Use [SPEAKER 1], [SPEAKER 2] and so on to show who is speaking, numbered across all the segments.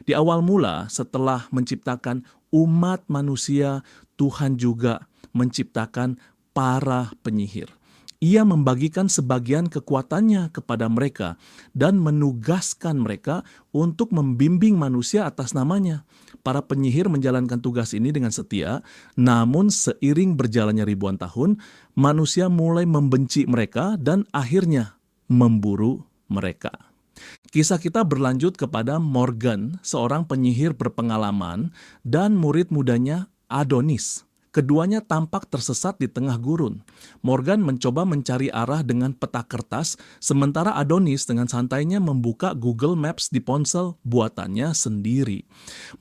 [SPEAKER 1] Di awal mula, setelah menciptakan umat manusia, Tuhan juga menciptakan para penyihir. Ia membagikan sebagian kekuatannya kepada mereka dan menugaskan mereka untuk membimbing manusia atas namanya. Para penyihir menjalankan tugas ini dengan setia, namun seiring berjalannya ribuan tahun, manusia mulai membenci mereka dan akhirnya memburu mereka. Kisah kita berlanjut kepada Morgan, seorang penyihir berpengalaman, dan murid mudanya Adonis. Keduanya tampak tersesat di tengah gurun. Morgan mencoba mencari arah dengan peta kertas, sementara Adonis dengan santainya membuka Google Maps di ponsel buatannya sendiri.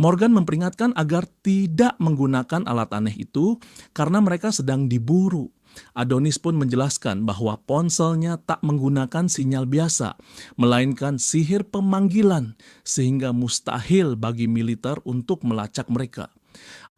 [SPEAKER 1] Morgan memperingatkan agar tidak menggunakan alat aneh itu karena mereka sedang diburu. Adonis pun menjelaskan bahwa ponselnya tak menggunakan sinyal biasa, melainkan sihir pemanggilan, sehingga mustahil bagi militer untuk melacak mereka.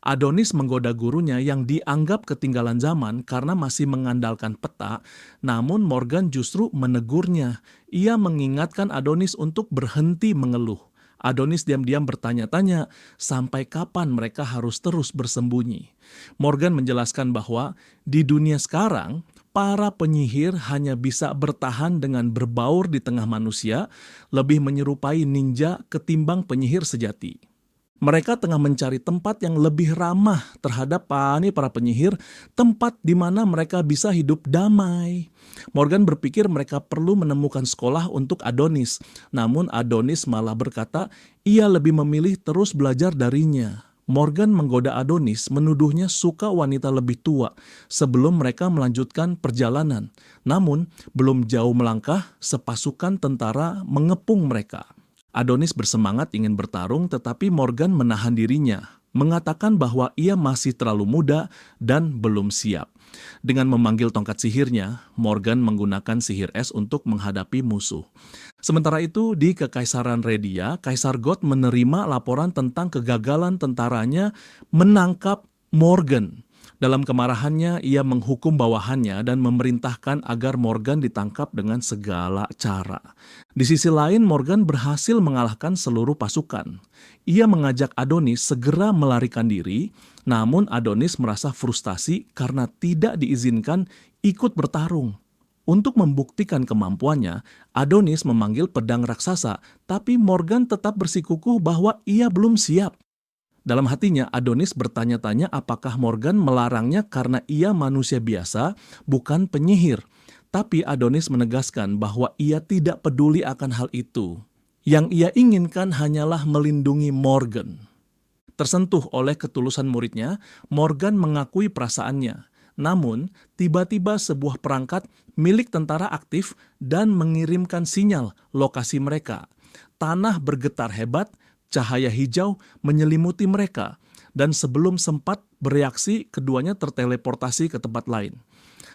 [SPEAKER 1] Adonis menggoda gurunya yang dianggap ketinggalan zaman karena masih mengandalkan peta, namun Morgan justru menegurnya. Ia mengingatkan Adonis untuk berhenti mengeluh. Adonis diam-diam bertanya-tanya sampai kapan mereka harus terus bersembunyi. Morgan menjelaskan bahwa di dunia sekarang, para penyihir hanya bisa bertahan dengan berbaur di tengah manusia, lebih menyerupai ninja ketimbang penyihir sejati. Mereka tengah mencari tempat yang lebih ramah terhadap para penyihir, tempat di mana mereka bisa hidup damai. Morgan berpikir mereka perlu menemukan sekolah untuk Adonis, namun Adonis malah berkata ia lebih memilih terus belajar darinya. Morgan menggoda Adonis, menuduhnya suka wanita lebih tua sebelum mereka melanjutkan perjalanan. Namun, belum jauh melangkah, sepasukan tentara mengepung mereka. Adonis bersemangat ingin bertarung, tetapi Morgan menahan dirinya, mengatakan bahwa ia masih terlalu muda dan belum siap. Dengan memanggil tongkat sihirnya, Morgan menggunakan sihir es untuk menghadapi musuh. Sementara itu, di Kekaisaran Redia, Kaisar God menerima laporan tentang kegagalan tentaranya menangkap Morgan. Dalam kemarahannya, ia menghukum bawahannya dan memerintahkan agar Morgan ditangkap dengan segala cara. Di sisi lain, Morgan berhasil mengalahkan seluruh pasukan. Ia mengajak Adonis segera melarikan diri, namun Adonis merasa frustasi karena tidak diizinkan ikut bertarung. Untuk membuktikan kemampuannya, Adonis memanggil pedang raksasa, tapi Morgan tetap bersikukuh bahwa ia belum siap. Dalam hatinya, Adonis bertanya-tanya apakah Morgan melarangnya karena ia manusia biasa, bukan penyihir. Tapi Adonis menegaskan bahwa ia tidak peduli akan hal itu. Yang ia inginkan hanyalah melindungi Morgan. Tersentuh oleh ketulusan muridnya, Morgan mengakui perasaannya. Namun, tiba-tiba sebuah perangkat milik tentara aktif dan mengirimkan sinyal lokasi mereka. Tanah bergetar hebat, cahaya hijau menyelimuti mereka, dan sebelum sempat bereaksi, keduanya terteleportasi ke tempat lain.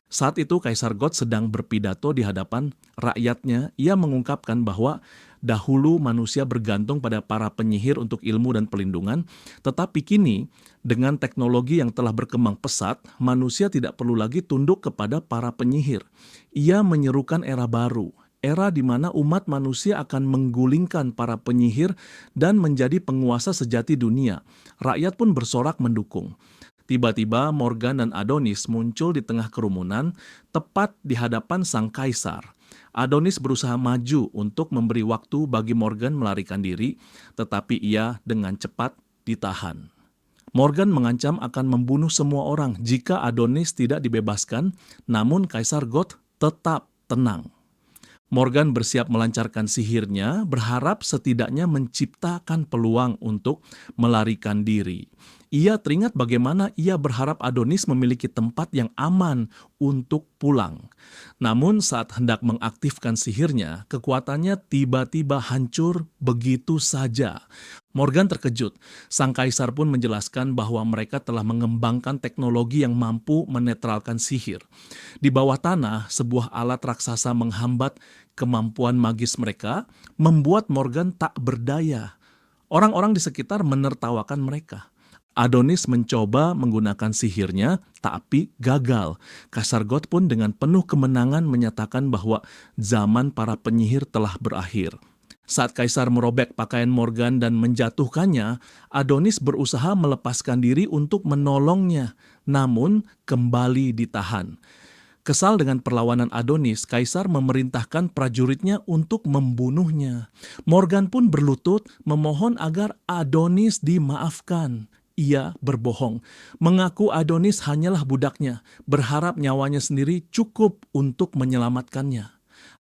[SPEAKER 1] Saat itu Kaisar God sedang berpidato di hadapan rakyatnya. Ia mengungkapkan bahwa dahulu manusia bergantung pada para penyihir untuk ilmu dan pelindungan, tetapi kini dengan teknologi yang telah berkembang pesat, manusia tidak perlu lagi tunduk kepada para penyihir. Ia menyerukan era baru, era di mana umat manusia akan menggulingkan para penyihir dan menjadi penguasa sejati dunia. Rakyat pun bersorak mendukung. Tiba-tiba Morgan dan Adonis muncul di tengah kerumunan, tepat di hadapan sang kaisar. Adonis berusaha maju untuk memberi waktu bagi Morgan melarikan diri, tetapi ia dengan cepat ditahan. Morgan mengancam akan membunuh semua orang jika Adonis tidak dibebaskan, namun Kaisar God tetap tenang. Morgan bersiap melancarkan sihirnya, berharap setidaknya menciptakan peluang untuk melarikan diri. Ia teringat bagaimana ia berharap Adonis memiliki tempat yang aman untuk pulang. Namun saat hendak mengaktifkan sihirnya, kekuatannya tiba-tiba hancur begitu saja. Morgan terkejut. Sang kaisar pun menjelaskan bahwa mereka telah mengembangkan teknologi yang mampu menetralkan sihir. Di bawah tanah, sebuah alat raksasa menghambat kemampuan magis mereka, membuat Morgan tak berdaya. Orang-orang di sekitar menertawakan mereka. Adonis mencoba menggunakan sihirnya, tapi gagal. Kaisar God pun dengan penuh kemenangan menyatakan bahwa zaman para penyihir telah berakhir. Saat kaisar merobek pakaian Morgan dan menjatuhkannya, Adonis berusaha melepaskan diri untuk menolongnya, namun kembali ditahan. Kesal dengan perlawanan Adonis, kaisar memerintahkan prajuritnya untuk membunuhnya. Morgan pun berlutut memohon agar Adonis dimaafkan. Ia berbohong, mengaku Adonis hanyalah budaknya, berharap nyawanya sendiri cukup untuk menyelamatkannya.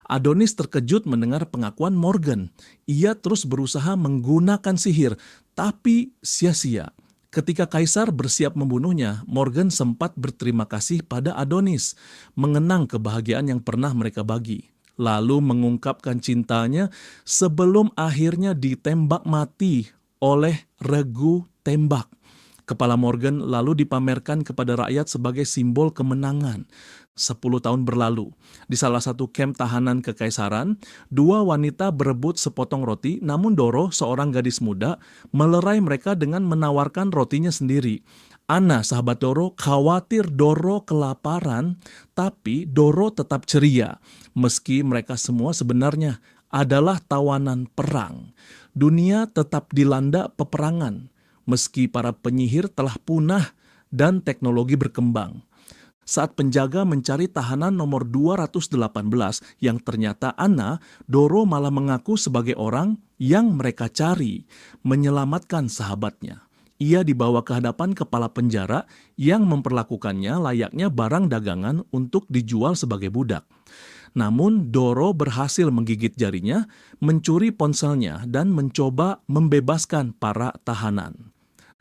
[SPEAKER 1] Adonis terkejut mendengar pengakuan Morgan. Ia terus berusaha menggunakan sihir, tapi sia-sia. Ketika kaisar bersiap membunuhnya, Morgan sempat berterima kasih pada Adonis, mengenang kebahagiaan yang pernah mereka bagi, lalu mengungkapkan cintanya sebelum akhirnya ditembak mati oleh regu tembak. Kepala Morgan lalu dipamerkan kepada rakyat sebagai simbol kemenangan. 10 tahun berlalu, di salah satu kamp tahanan kekaisaran, dua wanita berebut sepotong roti, namun Doro, seorang gadis muda, melerai mereka dengan menawarkan rotinya sendiri. Anna, sahabat Doro, khawatir Doro kelaparan, tapi Doro tetap ceria, meski mereka semua sebenarnya adalah tawanan perang. Dunia tetap dilanda peperangan, meski para penyihir telah punah dan teknologi berkembang. Saat penjaga mencari tahanan nomor 218 yang ternyata Anna, Doro malah mengaku sebagai orang yang mereka cari, menyelamatkan sahabatnya. Ia dibawa ke hadapan kepala penjara yang memperlakukannya layaknya barang dagangan untuk dijual sebagai budak. Namun Doro berhasil menggigit jarinya, mencuri ponselnya, dan mencoba membebaskan para tahanan.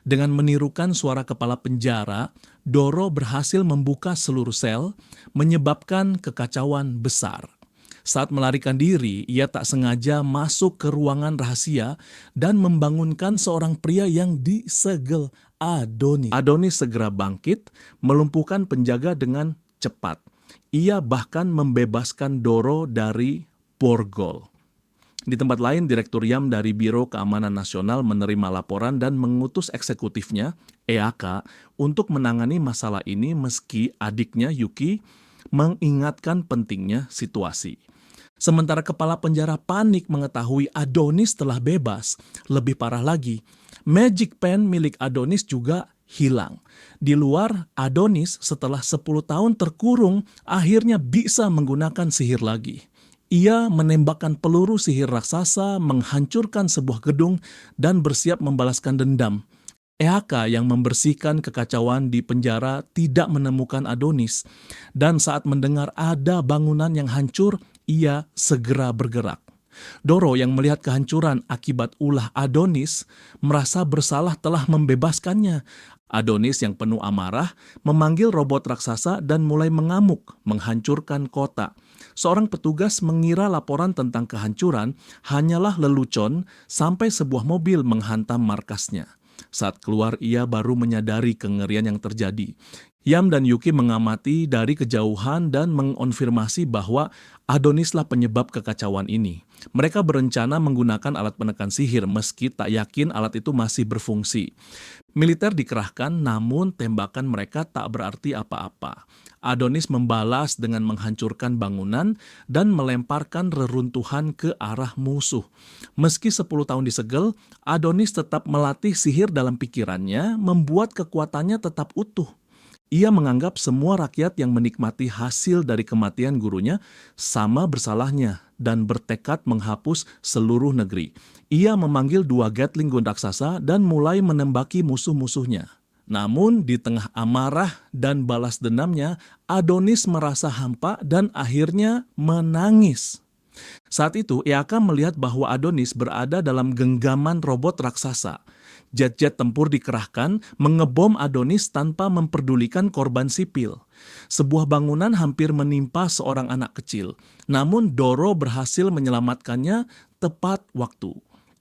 [SPEAKER 1] Dengan menirukan suara kepala penjara, Doro berhasil membuka seluruh sel, menyebabkan kekacauan besar. Saat melarikan diri, ia tak sengaja masuk ke ruangan rahasia dan membangunkan seorang pria yang disegel, Adonis. Adonis segera bangkit, melumpuhkan penjaga dengan cepat. Ia bahkan membebaskan Doro dari borgol. Di tempat lain, Direktur Yam dari Biro Keamanan Nasional menerima laporan dan mengutus eksekutifnya, EAK, untuk menangani masalah ini meski adiknya Yuki mengingatkan pentingnya situasi. Sementara kepala penjara panik mengetahui Adonis telah bebas. Lebih parah lagi, Magic Pen milik Adonis juga hilang. Di luar, Adonis setelah 10 tahun terkurung akhirnya bisa menggunakan sihir lagi. Ia menembakkan peluru sihir raksasa, menghancurkan sebuah gedung, dan bersiap membalaskan dendam. EAK yang membersihkan kekacauan di penjara tidak menemukan Adonis, dan saat mendengar ada bangunan yang hancur, ia segera bergerak. Doro yang melihat kehancuran akibat ulah Adonis merasa bersalah telah membebaskannya. Adonis yang penuh amarah memanggil robot raksasa dan mulai mengamuk, menghancurkan kota. Seorang petugas mengira laporan tentang kehancuran hanyalah lelucon sampai sebuah mobil menghantam markasnya. Saat keluar, ia baru menyadari kengerian yang terjadi. Yam dan Yuki mengamati dari kejauhan dan mengonfirmasi bahwa Adonislah penyebab kekacauan ini. Mereka berencana menggunakan alat penekan sihir meski tak yakin alat itu masih berfungsi. Militer dikerahkan, namun tembakan mereka tak berarti apa-apa. Adonis membalas dengan menghancurkan bangunan dan melemparkan reruntuhan ke arah musuh. Meski 10 tahun disegel, Adonis tetap melatih sihir dalam pikirannya, membuat kekuatannya tetap utuh. Ia menganggap semua rakyat yang menikmati hasil dari kematian gurunya sama bersalahnya dan bertekad menghapus seluruh negeri. Ia memanggil 2 Gatling gun raksasa dan mulai menembaki musuh-musuhnya. Namun di tengah amarah dan balas dendamnya, Adonis merasa hampa dan akhirnya menangis. Saat itu, EAK melihat bahwa Adonis berada dalam genggaman robot raksasa. Jet-jet tempur dikerahkan mengebom Adonis tanpa memperdulikan korban sipil. Sebuah bangunan hampir menimpa seorang anak kecil, namun Doro berhasil menyelamatkannya tepat waktu.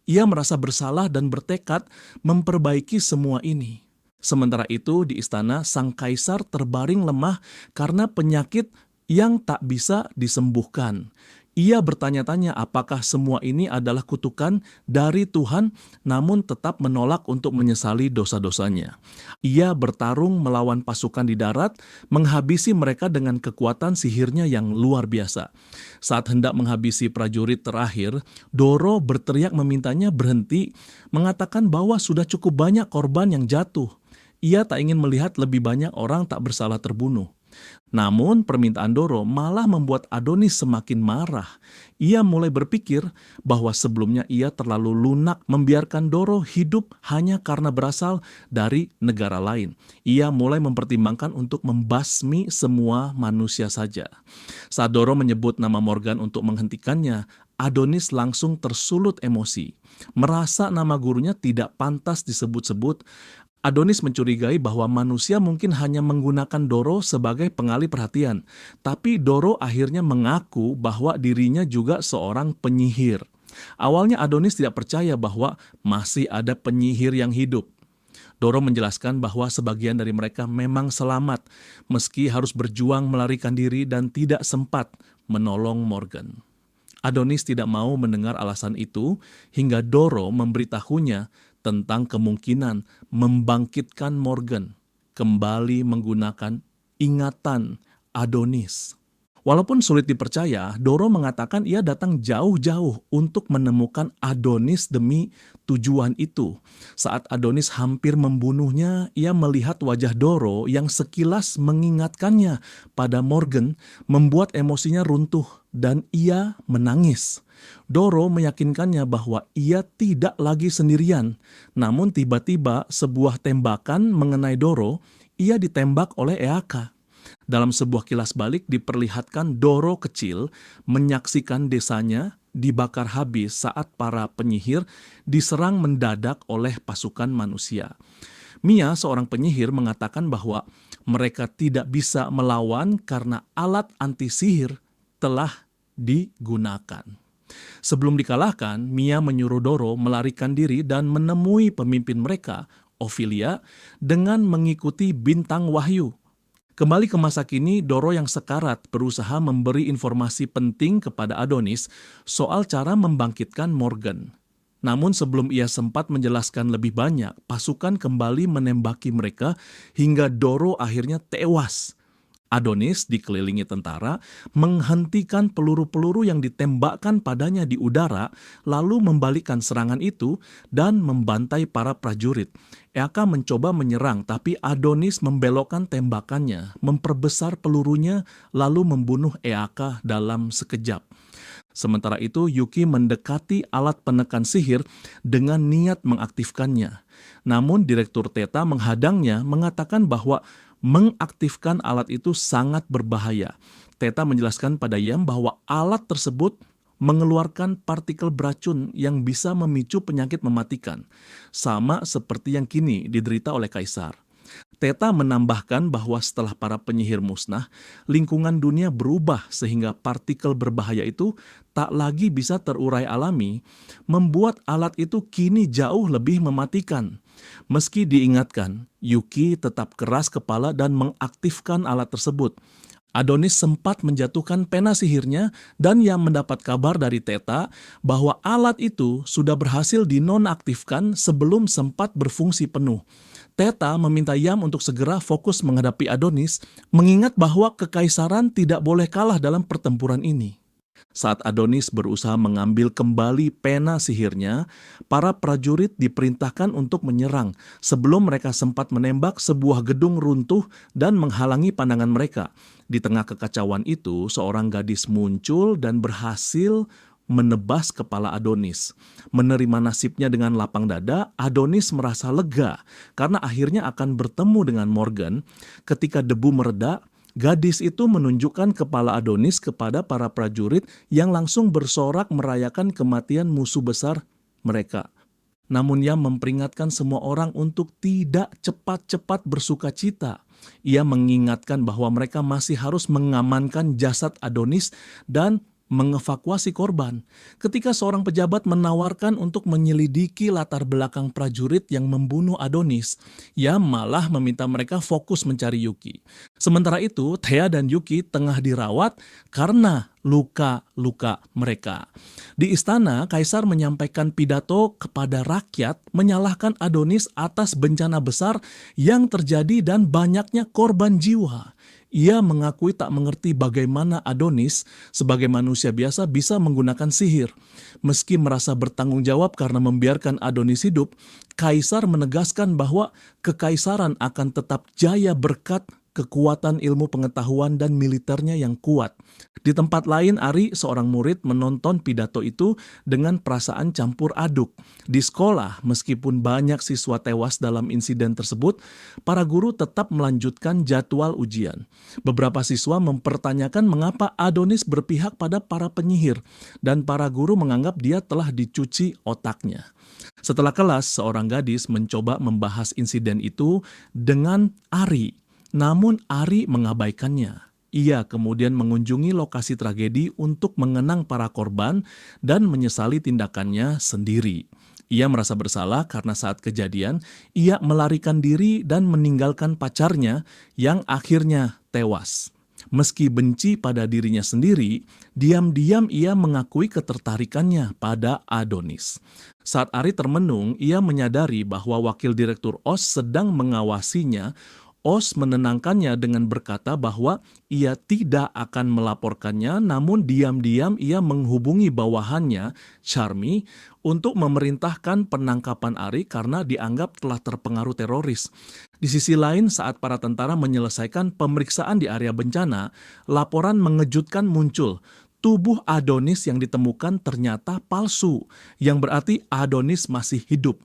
[SPEAKER 1] Ia merasa bersalah dan bertekad memperbaiki semua ini. Sementara itu, di istana, sang kaisar terbaring lemah karena penyakit yang tak bisa disembuhkan. Ia bertanya-tanya apakah semua ini adalah kutukan dari Tuhan, namun tetap menolak untuk menyesali dosa-dosanya. Ia bertarung melawan pasukan di darat, menghabisi mereka dengan kekuatan sihirnya yang luar biasa. Saat hendak menghabisi prajurit terakhir, Doro berteriak memintanya berhenti, mengatakan bahwa sudah cukup banyak korban yang jatuh. Ia tak ingin melihat lebih banyak orang tak bersalah terbunuh. Namun permintaan Doro malah membuat Adonis semakin marah. Ia mulai berpikir bahwa sebelumnya ia terlalu lunak membiarkan Doro hidup hanya karena berasal dari negara lain. Ia mulai mempertimbangkan untuk membasmi semua manusia saja. Saat Doro menyebut nama Morgan untuk menghentikannya, Adonis langsung tersulut emosi. Merasa nama gurunya tidak pantas disebut-sebut, Adonis mencurigai bahwa manusia mungkin hanya menggunakan Doro sebagai pengalih perhatian, tapi Doro akhirnya mengaku bahwa dirinya juga seorang penyihir. Awalnya Adonis tidak percaya bahwa masih ada penyihir yang hidup. Doro menjelaskan bahwa sebagian dari mereka memang selamat, meski harus berjuang melarikan diri dan tidak sempat menolong Morgan. Adonis tidak mau mendengar alasan itu hingga Doro memberitahunya tentang kemungkinan membangkitkan Morgan kembali menggunakan ingatan Adonis. Walaupun sulit dipercaya, Doro mengatakan ia datang jauh-jauh untuk menemukan Adonis demi tujuan itu. Saat Adonis hampir membunuhnya, ia melihat wajah Doro yang sekilas mengingatkannya pada Morgan, membuat emosinya runtuh dan ia menangis. Doro meyakinkannya bahwa ia tidak lagi sendirian. Namun tiba-tiba sebuah tembakan mengenai Doro, ia ditembak oleh Eaka. Dalam sebuah kilas balik diperlihatkan Doro kecil menyaksikan desanya dibakar habis saat para penyihir diserang mendadak oleh pasukan manusia. Mia, seorang penyihir, mengatakan bahwa mereka tidak bisa melawan karena alat anti-sihir telah digunakan. Sebelum dikalahkan, Mia menyuruh Doro melarikan diri dan menemui pemimpin mereka, Ophelia, dengan mengikuti bintang wahyu. Kembali ke masa kini, Doro yang sekarat berusaha memberi informasi penting kepada Adonis soal cara membangkitkan Morgan. Namun sebelum ia sempat menjelaskan lebih banyak, pasukan kembali menembaki mereka hingga Doro akhirnya tewas. Adonis dikelilingi tentara, menghentikan peluru-peluru yang ditembakkan padanya di udara, lalu membalikkan serangan itu dan membantai para prajurit. Eaka mencoba menyerang, tapi Adonis membelokkan tembakannya, memperbesar pelurunya, lalu membunuh Eaka dalam sekejap. Sementara itu, Yuki mendekati alat penekan sihir dengan niat mengaktifkannya. Namun, Direktur Theta menghadangnya, mengatakan bahwa mengaktifkan alat itu sangat berbahaya. Theta menjelaskan pada Yam bahwa alat tersebut mengeluarkan partikel beracun yang bisa memicu penyakit mematikan, sama seperti yang kini diderita oleh Kaisar. Theta menambahkan bahwa setelah para penyihir musnah, lingkungan dunia berubah sehingga partikel berbahaya itu tak lagi bisa terurai alami, membuat alat itu kini jauh lebih mematikan. Meski diingatkan, Yuki tetap keras kepala dan mengaktifkan alat tersebut. Adonis sempat menjatuhkan pena sihirnya dan Yam mendapat kabar dari Theta bahwa alat itu sudah berhasil dinonaktifkan sebelum sempat berfungsi penuh. Theta meminta Yam untuk segera fokus menghadapi Adonis, mengingat bahwa kekaisaran tidak boleh kalah dalam pertempuran ini. Saat Adonis berusaha mengambil kembali pena sihirnya, para prajurit diperintahkan untuk menyerang sebelum mereka sempat menembak sebuah gedung runtuh dan menghalangi pandangan mereka. Di tengah kekacauan itu, seorang gadis muncul dan berhasil menebas kepala Adonis. Menerima nasibnya dengan lapang dada, Adonis merasa lega karena akhirnya akan bertemu dengan Morgan. Ketika debu mereda, gadis itu menunjukkan kepala Adonis kepada para prajurit yang langsung bersorak merayakan kematian musuh besar mereka. Namun ia memperingatkan semua orang untuk tidak cepat-cepat bersuka cita. Ia mengingatkan bahwa mereka masih harus mengamankan jasad Adonis dan mengevakuasi korban. Ketika seorang pejabat menawarkan untuk menyelidiki latar belakang prajurit yang membunuh Adonis, ia malah meminta mereka fokus mencari Yuki. Sementara itu, Thea dan Yuki tengah dirawat karena luka-luka mereka. Di istana, Kaisar menyampaikan pidato kepada rakyat menyalahkan Adonis atas bencana besar yang terjadi dan banyaknya korban jiwa. Ia mengakui tak mengerti bagaimana Adonis sebagai manusia biasa bisa menggunakan sihir. Meski merasa bertanggung jawab karena membiarkan Adonis hidup, Kaisar menegaskan bahwa kekaisaran akan tetap jaya berkat kekuatan ilmu pengetahuan dan militernya yang kuat. Di tempat lain, Ari, seorang murid, menonton pidato itu dengan perasaan campur aduk. Di sekolah, meskipun banyak siswa tewas dalam insiden tersebut, para guru tetap melanjutkan jadwal ujian. Beberapa siswa mempertanyakan mengapa Adonis berpihak pada para penyihir, dan para guru menganggap dia telah dicuci otaknya. Setelah kelas, seorang gadis mencoba membahas insiden itu dengan Ari. Namun Ari mengabaikannya. Ia kemudian mengunjungi lokasi tragedi untuk mengenang para korban dan menyesali tindakannya sendiri. Ia merasa bersalah karena saat kejadian, ia melarikan diri dan meninggalkan pacarnya yang akhirnya tewas. Meski benci pada dirinya sendiri, diam-diam ia mengakui ketertarikannya pada Adonis. Saat Ari termenung, ia menyadari bahwa wakil direktur OS sedang mengawasinya. OS menenangkannya dengan berkata bahwa ia tidak akan melaporkannya, namun diam-diam ia menghubungi bawahannya, Charmy, untuk memerintahkan penangkapan Ari karena dianggap telah terpengaruh teroris. Di sisi lain, saat para tentara menyelesaikan pemeriksaan di area bencana, laporan mengejutkan muncul. Tubuh Adonis yang ditemukan ternyata palsu, yang berarti Adonis masih hidup.